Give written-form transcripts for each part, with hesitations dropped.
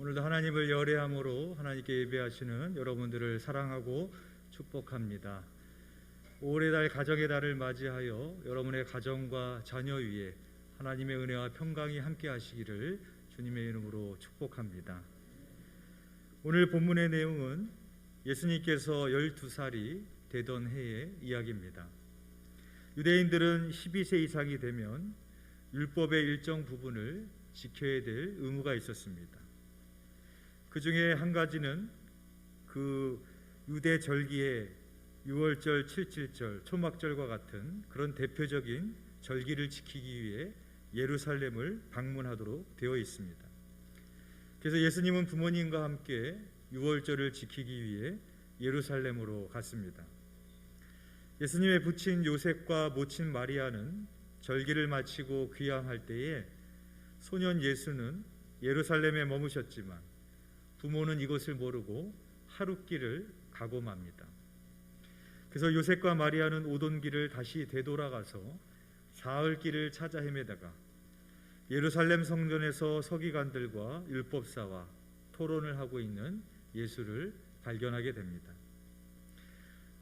오늘도 하나님을 열애함으로 하나님께 예배하시는 여러분들을 사랑하고 축복합니다. 5월의 달 가정의 달을 맞이하여 여러분의 가정과 자녀 위에 하나님의 은혜와 평강이 함께 하시기를 주님의 이름으로 축복합니다. 오늘 본문의 내용은 예수님께서 12살이 되던 해의 이야기입니다. 유대인들은 12세 이상이 되면 율법의 일정 부분을 지켜야 될 의무가 있었습니다. 그 중에 한 가지는 그 유대 절기의 유월절, 칠칠절, 초막절과 같은 그런 대표적인 절기를 지키기 위해 예루살렘을 방문하도록 되어 있습니다. 그래서 예수님은 부모님과 함께 유월절을 지키기 위해 예루살렘으로 갔습니다. 예수님의 부친 요셉과 모친 마리아는 절기를 마치고 귀향할 때에 소년 예수는 예루살렘에 머무셨지만 부모는 이것을 모르고 하룻길을 가고 맙니다. 그래서 요셉과 마리아는 오던 길을 다시 되돌아가서 사흘길을 찾아 헤매다가 예루살렘 성전에서 서기관들과 율법사와 토론을 하고 있는 예수를 발견하게 됩니다.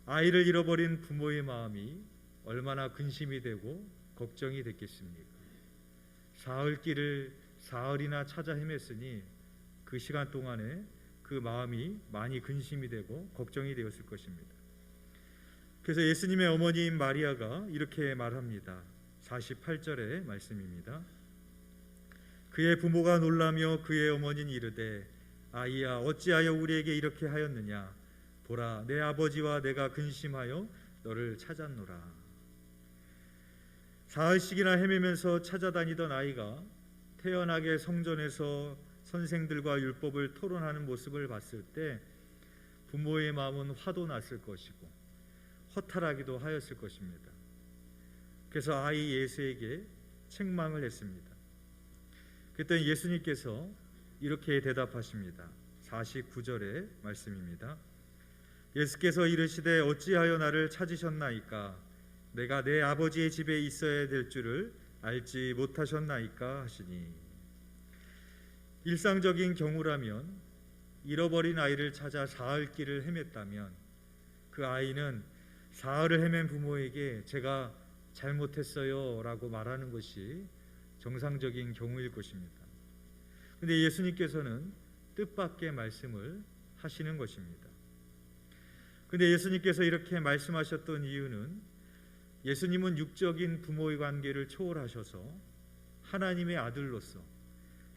아이를 잃어버린 부모의 마음이 얼마나 근심이 되고 걱정이 됐겠습니까? 사흘이나 찾아 헤맸으니 그 시간 동안에 그 마음이 많이 근심이 되고 걱정이 되었을 것입니다. 그래서 예수님의 어머니인 마리아가 이렇게 말합니다. 48절의 말씀입니다. 그의 부모가 놀라며 그의 어머니는 이르되 아이야 어찌하여 우리에게 이렇게 하였느냐 보라 내 아버지와 내가 근심하여 너를 찾았노라. 사흘씩이나 헤매면서 찾아다니던 아이가 태연하게 성전에서 선생들과 율법을 토론하는 모습을 봤을 때 부모의 마음은 화도 났을 것이고 허탈하기도 하였을 것입니다. 그래서 아이 예수에게 책망을 했습니다. 그랬더니 예수님께서 이렇게 대답하십니다. 49절의 말씀입니다. 예수께서 이르시되 어찌하여 나를 찾으셨나이까 내가 내 아버지의 집에 있어야 될 줄을 알지 못하셨나이까 하시니. 일상적인 경우라면 잃어버린 아이를 찾아 사흘길을 헤맸다면 그 아이는 사흘을 헤맨 부모에게 제가 잘못했어요 라고 말하는 것이 정상적인 경우일 것입니다. 그런데 예수님께서는 뜻밖의 말씀을 하시는 것입니다. 그런데 예수님께서 이렇게 말씀하셨던 이유는 예수님은 육적인 부모의 관계를 초월하셔서 하나님의 아들로서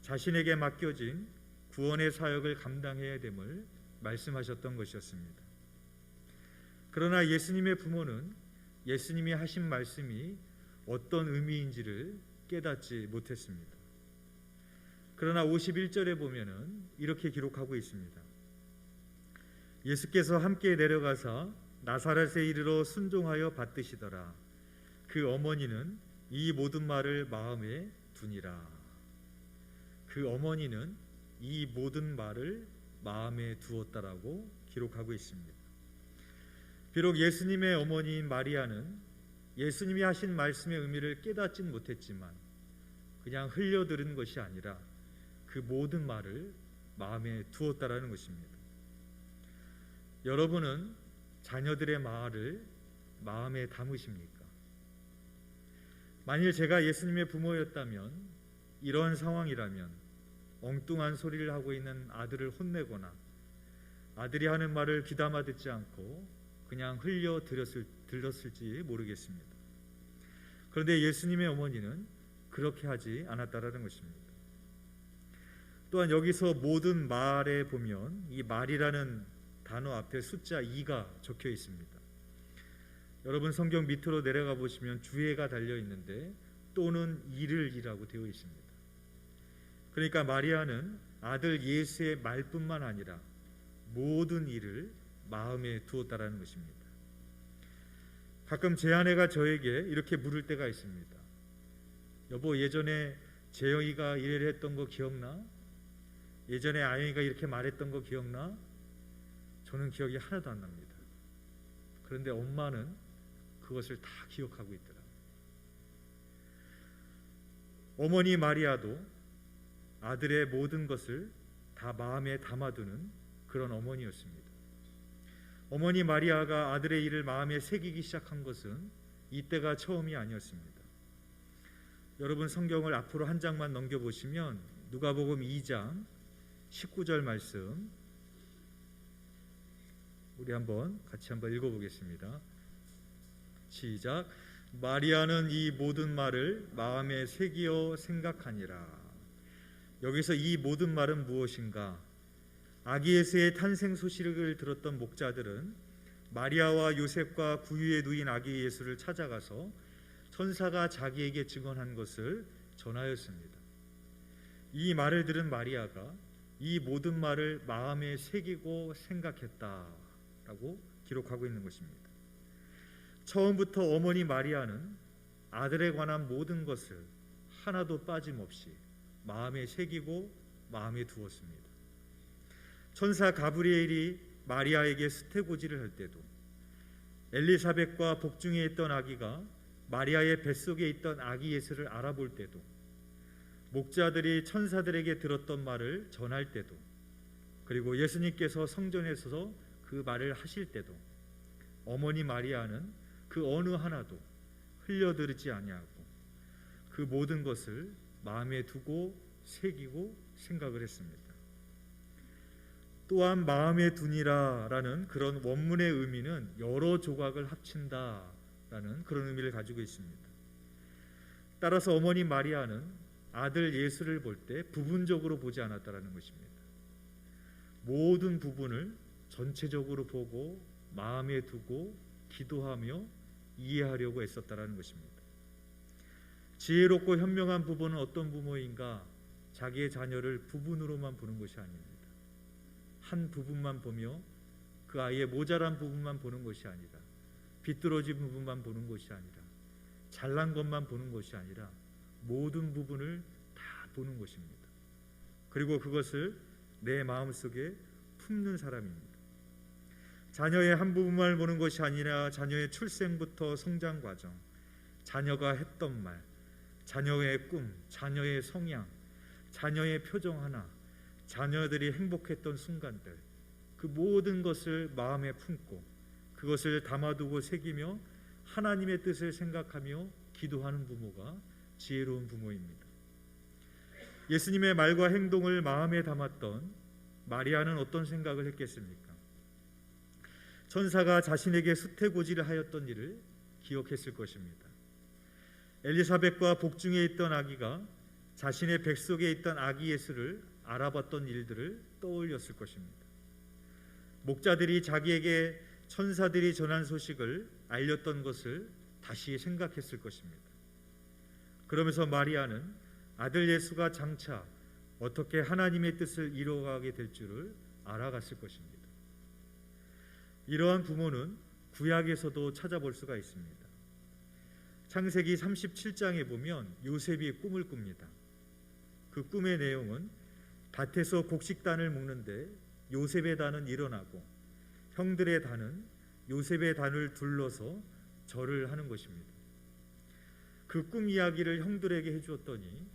자신에게 맡겨진 구원의 사역을 감당해야 됨을 말씀하셨던 것이었습니다. 그러나 예수님의 부모는 예수님이 하신 말씀이 어떤 의미인지를 깨닫지 못했습니다. 그러나 51절에 보면은 이렇게 기록하고 있습니다. 예수께서 함께 내려가사 나사렛에 이르러 순종하여 받드시더라. 그 어머니는 이 모든 말을 마음에 두니라. 그 어머니는 이 모든 말을 마음에 두었다라고 기록하고 있습니다. 비록 예수님의 어머니인 마리아는 예수님이 하신 말씀의 의미를 깨닫진 못했지만 그냥 흘려들은 것이 아니라 그 모든 말을 마음에 두었다라는 것입니다. 여러분은 자녀들의 말을 마음에 담으십니까? 만일 제가 예수님의 부모였다면 이런 상황이라면 엉뚱한 소리를 하고 있는 아들을 혼내거나 아들이 하는 말을 귀담아 듣지 않고 그냥 흘려 들었을지 모르겠습니다. 그런데 예수님의 어머니는 그렇게 하지 않았다라는 것입니다. 또한 여기서 모든 말에 보면 이 말이라는 단어 앞에 숫자 2가 적혀 있습니다. 여러분 성경 밑으로 내려가 보시면 주해가 달려 있는데 또는 이를이라고 되어 있습니다. 그러니까 마리아는 아들 예수의 말뿐만 아니라 모든 일을 마음에 두었다라는 것입니다. 가끔 제 아내가 저에게 이렇게 물을 때가 있습니다. 여보 예전에 재영이가 이래를 했던 거 기억나? 예전에 아영이가 이렇게 말했던 거 기억나? 저는 기억이 하나도 안 납니다. 그런데 엄마는 그것을 다 기억하고 있더라고요. 어머니 마리아도 아들의 모든 것을 다 다 마음에 담아두는 그런 어머니였습니다. 어머니 마리아가 아들의 일을 마음에 새기기 시작한 것은 이때가 처음이 아니었습니다. 여러분 성경을 앞으로 한 장만 넘겨보시면 누가복음 2장 19절 말씀 우리 같이 한번 읽어보겠습니다. 시작. 마리아는 이 모든 말을 마음에 새기어 생각하니라. 여기서 이 모든 말은 무엇인가? 아기 예수의 탄생 소식을 들었던 목자들은 마리아와 요셉과 구유에 누인 아기 예수를 찾아가서 천사가 자기에게 증언한 것을 전하였습니다. 이 말을 들은 마리아가 이 모든 말을 마음에 새기고 생각했다라고 기록하고 있는 것입니다. 처음부터 어머니 마리아는 아들에 관한 모든 것을 하나도 빠짐없이 마음에 새기고 마음에 두었습니다. 천사 가브리엘이 마리아에게 수태고지를 할 때도, 엘리사벳과 복중에 있던 아기가 마리아의 뱃속에 있던 아기 예수를 알아볼 때도, 목자들이 천사들에게 들었던 말을 전할 때도, 그리고 예수님께서 성전에서 그 말을 하실 때도 어머니 마리아는 그 어느 하나도 흘려들지 아니하고 그 모든 것을 마음에 두고 새기고 생각을 했습니다. 또한 마음에 두니라라는 그런 원문의 의미는 여러 조각을 합친다라는 그런 의미를 가지고 있습니다. 따라서 어머니 마리아는 아들 예수를 볼 때 부분적으로 보지 않았다라는 것입니다. 모든 부분을 전체적으로 보고 마음에 두고 기도하며 이해하려고 애썼다라는 것입니다. 지혜롭고 현명한 부모는 어떤 부모인가? 자기의 자녀를 부분으로만 보는 것이 아닙니다. 한 부분만 보며 그 아이의 모자란 부분만 보는 것이 아니라, 비뚤어진 부분만 보는 것이 아니라, 잘난 것만 보는 것이 아니라 모든 부분을 다 보는 것입니다. 그리고 그것을 내 마음속에 품는 사람입니다. 자녀의 한 부분만 보는 것이 아니라 자녀의 출생부터 성장 과정, 자녀가 했던 말, 자녀의 꿈, 자녀의 성향, 자녀의 표정 하나, 자녀들이 행복했던 순간들, 그 모든 것을 마음에 품고 그것을 담아두고 새기며 하나님의 뜻을 생각하며 기도하는 부모가 지혜로운 부모입니다. 예수님의 말과 행동을 마음에 담았던 마리아는 어떤 생각을 했겠습니까? 천사가 자신에게 수태고지를 하였던 일을 기억했을 것입니다. 엘리사벳과 복중에 있던 아기가 자신의 뱃속에 있던 아기 예수를 알아봤던 일들을 떠올렸을 것입니다. 목자들이 자기에게 천사들이 전한 소식을 알렸던 것을 다시 생각했을 것입니다. 그러면서 마리아는 아들 예수가 장차 어떻게 하나님의 뜻을 이루어가게 될 줄을 알아갔을 것입니다. 이러한 부모는 구약에서도 찾아볼 수가 있습니다. 창세기 37장에 보면 요셉이 꿈을 꿉니다. 그 꿈의 내용은 밭에서 곡식단을 묶는데 요셉의 단은 일어나고 형들의 단은 요셉의 단을 둘러서 절을 하는 것입니다. 그 꿈 이야기를 형들에게 해주었더니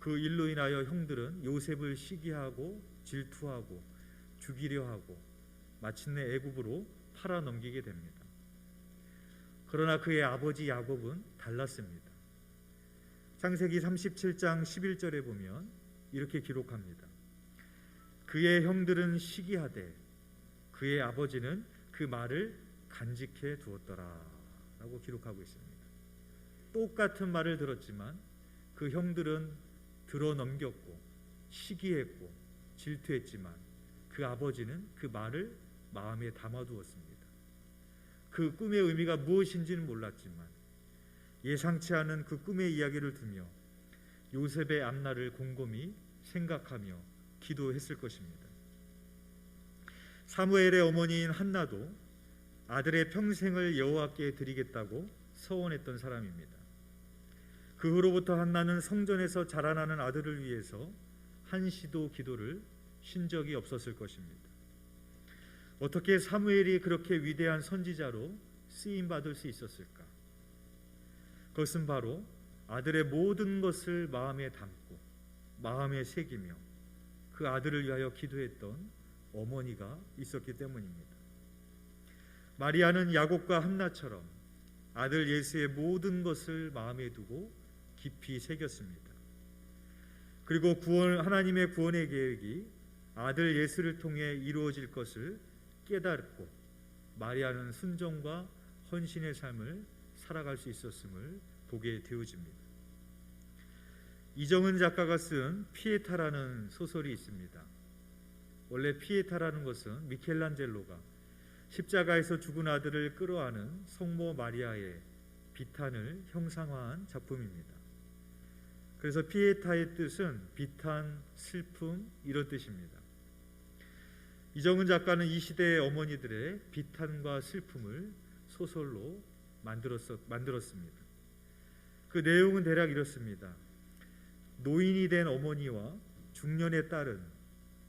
그 일로 인하여 형들은 요셉을 시기하고 질투하고 죽이려 하고 마침내 애굽으로 팔아 넘기게 됩니다. 그러나 그의 아버지 야곱은 달랐습니다. 창세기 37장 11절에 보면 이렇게 기록합니다. 그의 형들은 시기하되 그의 아버지는 그 말을 간직해 두었더라 라고 기록하고 있습니다. 똑같은 말을 들었지만 그 형들은 들어 넘겼고 시기했고 질투했지만 그 아버지는 그 말을 마음에 담아두었습니다. 그 꿈의 의미가 무엇인지는 몰랐지만 예상치 않은 그 꿈의 이야기를 두며 요셉의 앞날을 곰곰이 생각하며 기도했을 것입니다. 사무엘의 어머니인 한나도 아들의 평생을 여호와께 드리겠다고 서원했던 사람입니다. 그 후로부터 한나는 성전에서 자라나는 아들을 위해서 한시도 기도를 쉰 적이 없었을 것입니다. 어떻게 사무엘이 그렇게 위대한 선지자로 쓰임받을 수 있었을까? 그것은 바로 아들의 모든 것을 마음에 담고 마음에 새기며 그 아들을 위하여 기도했던 어머니가 있었기 때문입니다. 마리아는 야곱과 한나처럼 아들 예수의 모든 것을 마음에 두고 깊이 새겼습니다. 그리고 하나님의 구원의 계획이 아들 예수를 통해 이루어질 것을 깨닫고 마리아는 순종과 헌신의 삶을 살아갈 수 있었음을 보게 되어집니다. 이정은 작가가 쓴 피에타라는 소설이 있습니다. 원래 피에타라는 것은 미켈란젤로가 십자가에서 죽은 아들을 끌어안은 성모 마리아의 비탄을 형상화한 작품입니다. 그래서 피에타의 뜻은 비탄, 슬픔 이런 뜻입니다. 이정은 작가는 이 시대의 어머니들의 비탄과 슬픔을 소설로 만들었습니다. 그 내용은 대략 이렇습니다. 노인이 된 어머니와 중년의 딸은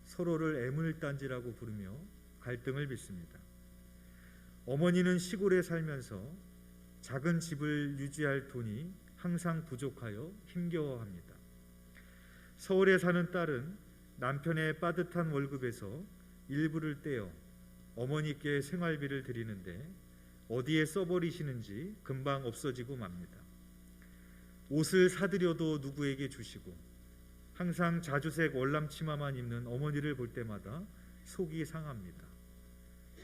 서로를 애물단지라고 부르며 갈등을 빚습니다. 어머니는 시골에 살면서 작은 집을 유지할 돈이 항상 부족하여 힘겨워합니다. 서울에 사는 딸은 남편의 빠듯한 월급에서 일부를 떼어 어머니께 생활비를 드리는데 어디에 써버리시는지 금방 없어지고 맙니다. 옷을 사드려도 누구에게 주시고 항상 자주색 월남치마만 입는 어머니를 볼 때마다 속이 상합니다.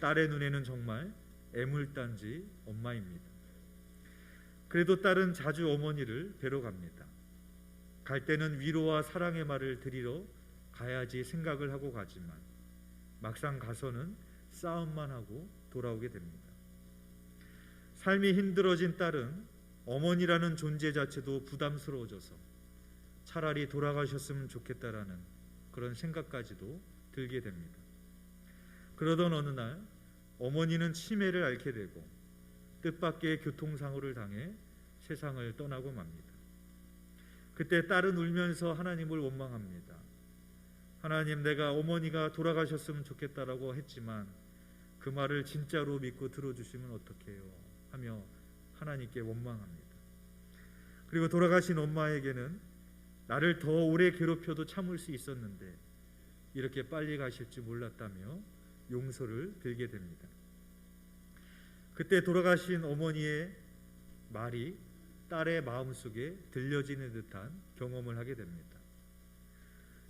딸의 눈에는 정말 애물단지 엄마입니다. 그래도 딸은 자주 어머니를 뵈러 갑니다. 갈 때는 위로와 사랑의 말을 드리러 가야지 생각을 하고 가지만 막상 가서는 싸움만 하고 돌아오게 됩니다. 삶이 힘들어진 딸은 어머니라는 존재 자체도 부담스러워져서 차라리 돌아가셨으면 좋겠다라는 그런 생각까지도 들게 됩니다. 그러던 어느 날 어머니는 치매를 앓게 되고 뜻밖의 교통사고를 당해 세상을 떠나고 맙니다. 그때 딸은 울면서 하나님을 원망합니다. 하나님, 내가 어머니가 돌아가셨으면 좋겠다라고 했지만 그 말을 진짜로 믿고 들어주시면 어떡해요? 하며 하나님께 원망합니다. 그리고 돌아가신 엄마에게는 나를 더 오래 괴롭혀도 참을 수 있었는데 이렇게 빨리 가실 줄 몰랐다며 용서를 빌게 됩니다. 그때 돌아가신 어머니의 말이 딸의 마음속에 들려지는 듯한 경험을 하게 됩니다.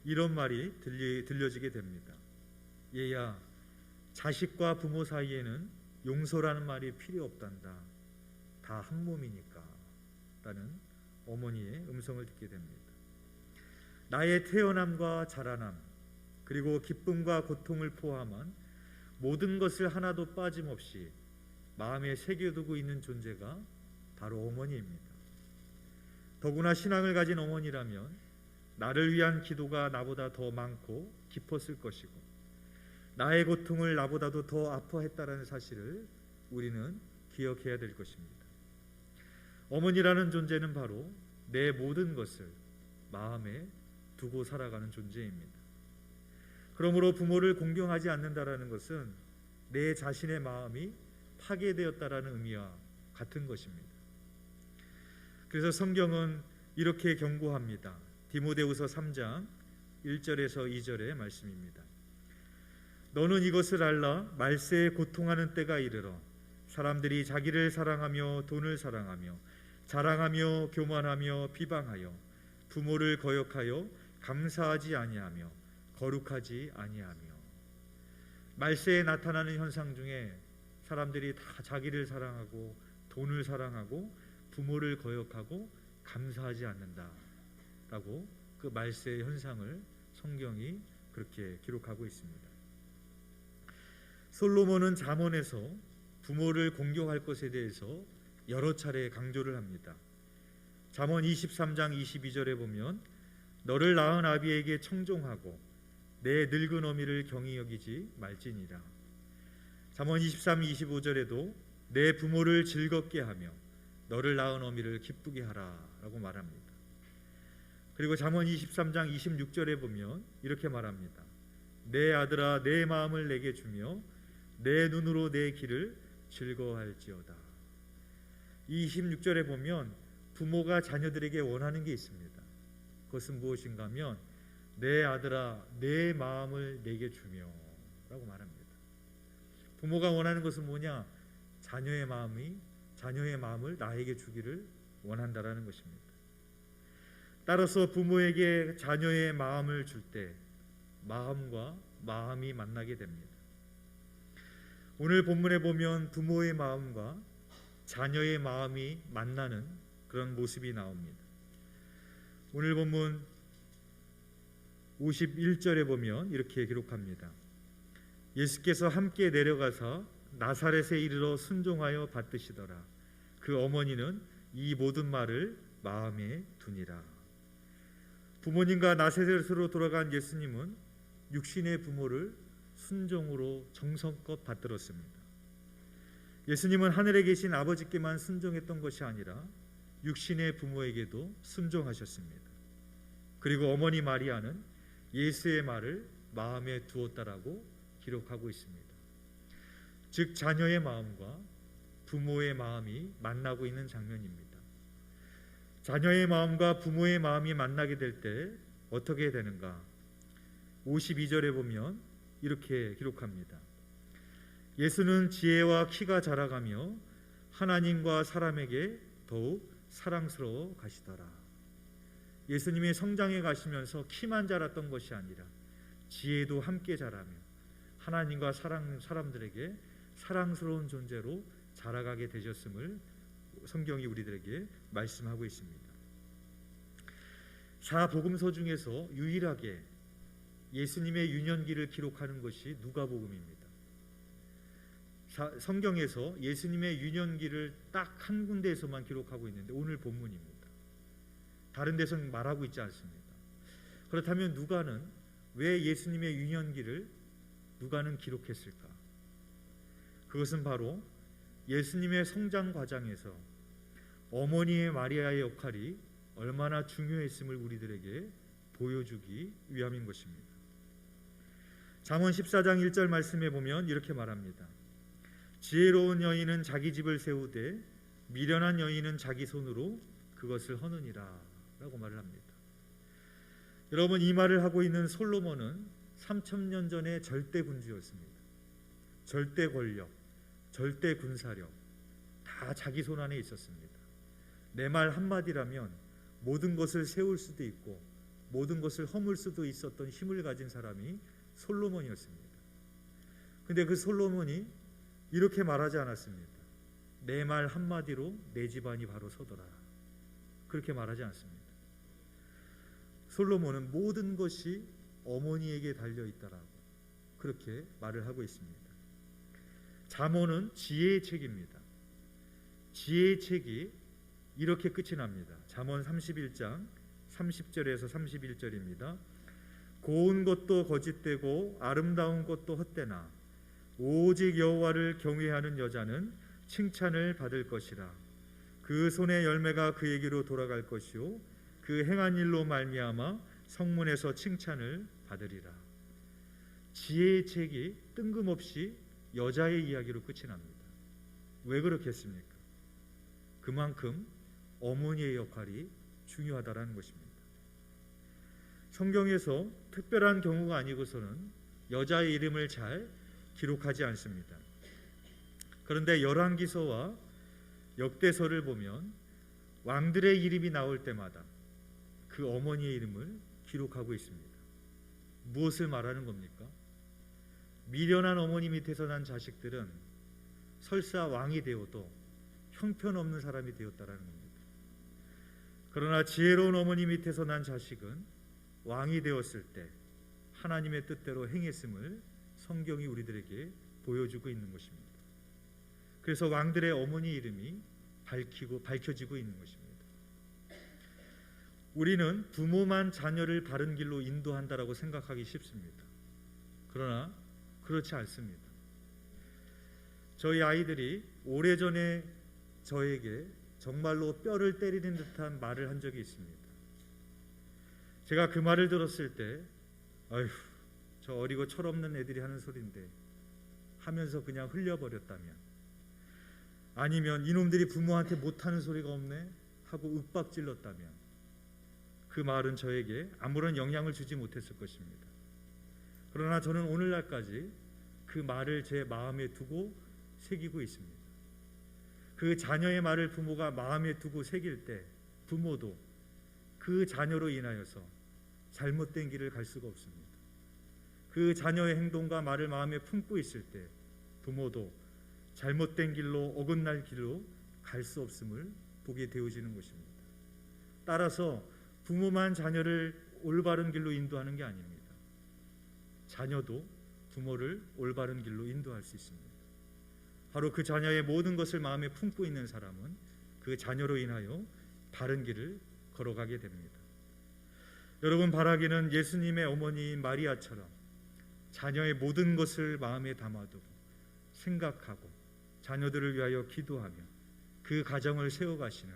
이런 말이 들려지게 됩니다. 얘야, 자식과 부모 사이에는 용서라는 말이 필요 없단다. 다 한 몸이니까 라는 어머니의 음성을 듣게 됩니다. 나의 태어남과 자라남 그리고 기쁨과 고통을 포함한 모든 것을 하나도 빠짐없이 마음에 새겨두고 있는 존재가 바로 어머니입니다. 더구나 신앙을 가진 어머니라면 나를 위한 기도가 나보다 더 많고 깊었을 것이고 나의 고통을 나보다도 더 아파했다는 사실을 우리는 기억해야 될 것입니다. 어머니라는 존재는 바로 내 모든 것을 마음에 두고 살아가는 존재입니다. 그러므로 부모를 공경하지 않는다라는 것은 내 자신의 마음이 파괴되었다라는 의미와 같은 것입니다. 그래서 성경은 이렇게 경고합니다. 디모데후서 3장 1절에서 2절의 말씀입니다. 너는 이것을 알라. 말세에 고통하는 때가 이르러 사람들이 자기를 사랑하며 돈을 사랑하며 자랑하며 교만하며 비방하여 부모를 거역하여 감사하지 아니하며 거룩하지 아니하며. 말세에 나타나는 현상 중에 사람들이 다 자기를 사랑하고 돈을 사랑하고 부모를 거역하고 감사하지 않는다라고 그 말세의 현상을 성경이 그렇게 기록하고 있습니다. 솔로몬은 잠언에서 부모를 공경할 것에 대해서 여러 차례 강조를 합니다. 잠언 23장 22절에 보면 너를 낳은 아비에게 청종하고 내 늙은 어미를 경히 여기지 말지니라. 잠언 23, 25절에도 내 부모를 즐겁게 하며 너를 낳은 어미를 기쁘게 하라 라고 말합니다. 그리고 잠언 23장 26절에 보면 이렇게 말합니다. 내 아들아 내 마음을 내게 주며 내 눈으로 내 길을 즐거워할지어다. 이 26절에 보면 부모가 자녀들에게 원하는 게 있습니다. 그것은 무엇인가 하면 내 아들아 내 마음을 내게 주며 라고 말합니다. 부모가 원하는 것은 뭐냐? 자녀의 마음을 나에게 주기를 원한다라는 것입니다. 따라서 부모에게 자녀의 마음을 줄 때 마음과 마음이 만나게 됩니다. 오늘 본문에 보면 부모의 마음과 자녀의 마음이 만나는 그런 모습이 나옵니다. 오늘 본문 51절에 보면 이렇게 기록합니다. 예수께서 함께 내려가서 나사렛에 이르러 순종하여 받드시더라. 그 어머니는 이 모든 말을 마음에 두니라. 부모님과 나사렛으로 돌아간 예수님은 육신의 부모를 순종으로 정성껏 받들었습니다. 예수님은 하늘에 계신 아버지께만 순종했던 것이 아니라 육신의 부모에게도 순종하셨습니다. 그리고 어머니 마리아는 예수의 말을 마음에 두었다라고 기록하고 있습니다. 즉 자녀의 마음과 부모의 마음이 만나고 있는 장면입니다. 자녀의 마음과 부모의 마음이 만나게 될 때 어떻게 되는가? 52절에 보면 이렇게 기록합니다. 예수는 지혜와 키가 자라가며 하나님과 사람에게 더욱 사랑스러워 가시더라. 예수님이 성장해 가시면서 키만 자랐던 것이 아니라 지혜도 함께 자라며 하나님과 사람들에게 사랑스러운 존재로 자라가게 되셨음을 성경이 우리들에게 말씀하고 있습니다. 사복음서 중에서 유일하게 예수님의 유년기를 기록하는 것이 누가복음입니다. 성경에서 예수님의 유년기를 딱 한 군데에서만 기록하고 있는데 오늘 본문입니다. 다른 데서는 말하고 있지 않습니다. 그렇다면 누가는 왜 예수님의 유년기를 누가는 기록했을까? 그것은 바로 예수님의 성장 과정에서 어머니의 마리아의 역할이 얼마나 중요했음을 우리들에게 보여주기 위함인 것입니다. 잠언 14장 1절 말씀에 보면 이렇게 말합니다. 지혜로운 여인은 자기 집을 세우되 미련한 여인은 자기 손으로 그것을 허느니라 라고 말을 합니다. 여러분, 이 말을 하고 있는 솔로몬은 3000년 전의 절대 군주였습니다. 절대 권력, 절대 군사력 다 자기 손 안에 있었습니다. 내 말 한마디라면 모든 것을 세울 수도 있고 모든 것을 허물 수도 있었던 힘을 가진 사람이 솔로몬이었습니다. 근데 그 솔로몬이 이렇게 말하지 않았습니다. 내 말 한마디로 내 집안이 바로 서더라. 그렇게 말하지 않습니다. 솔로몬은 모든 것이 어머니에게 달려있다라고 그렇게 말을 하고 있습니다. 잠언은 지혜의 책입니다. 지혜의 책이 이렇게 끝이 납니다. 잠언 31장 30절에서 31절입니다. 고운 것도 거짓되고 아름다운 것도 헛되나 오직 여호와를 경외하는 여자는 칭찬을 받을 것이라. 그 손의 열매가 그에게로 돌아갈 것이요 그 행한 일로 말미암아 성문에서 칭찬을 받으리라. 지혜의 책이 뜬금없이 여자의 이야기로 끝이 납니다. 왜 그렇겠습니까? 그만큼 어머니의 역할이 중요하다라는 것입니다. 성경에서 특별한 경우가 아니고서는 여자의 이름을 잘 기록하지 않습니다. 그런데 열왕기서와 역대서를 보면 왕들의 이름이 나올 때마다 그 어머니의 이름을 기록하고 있습니다. 무엇을 말하는 겁니까? 미련한 어머니 밑에서 난 자식들은 설사 왕이 되어도 형편없는 사람이 되었다라는 겁니다. 그러나 지혜로운 어머니 밑에서 난 자식은 왕이 되었을 때 하나님의 뜻대로 행했음을 성경이 우리들에게 보여주고 있는 것입니다. 그래서 왕들의 어머니 이름이 밝혀지고 있는 것입니다. 우리는 부모만 자녀를 바른 길로 인도한다라고 생각하기 쉽습니다. 그러나 그렇지 않습니다. 저희 아이들이 오래전에 저에게 정말로 뼈를 때리는 듯한 말을 한 적이 있습니다. 제가 그 말을 들었을 때 아휴, 저 어리고 철없는 애들이 하는 소리인데 하면서 그냥 흘려버렸다면, 아니면 이놈들이 부모한테 못하는 소리가 없네 하고 윽박질렀다면, 그 말은 저에게 아무런 영향을 주지 못했을 것입니다. 그러나 저는 오늘날까지 그 말을 제 마음에 두고 새기고 있습니다. 그 자녀의 말을 부모가 마음에 두고 새길 때 부모도 그 자녀로 인하여서 잘못된 길을 갈 수가 없습니다. 그 자녀의 행동과 말을 마음에 품고 있을 때 부모도 잘못된 길로 어긋날 길로 갈 수 없음을 보게 되어지는 것입니다. 따라서 부모만 자녀를 올바른 길로 인도하는 게 아닙니다. 자녀도 부모를 올바른 길로 인도할 수 있습니다. 바로 그 자녀의 모든 것을 마음에 품고 있는 사람은 그 자녀로 인하여 바른 길을 걸어가게 됩니다. 여러분 바라기는 예수님의 어머니인 마리아처럼 자녀의 모든 것을 마음에 담아두고 생각하고 자녀들을 위하여 기도하며 그 가정을 세워가시는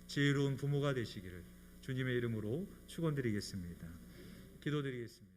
지혜로운 부모가 되시기를 주님의 이름으로 축원드리겠습니다. 기도드리겠습니다.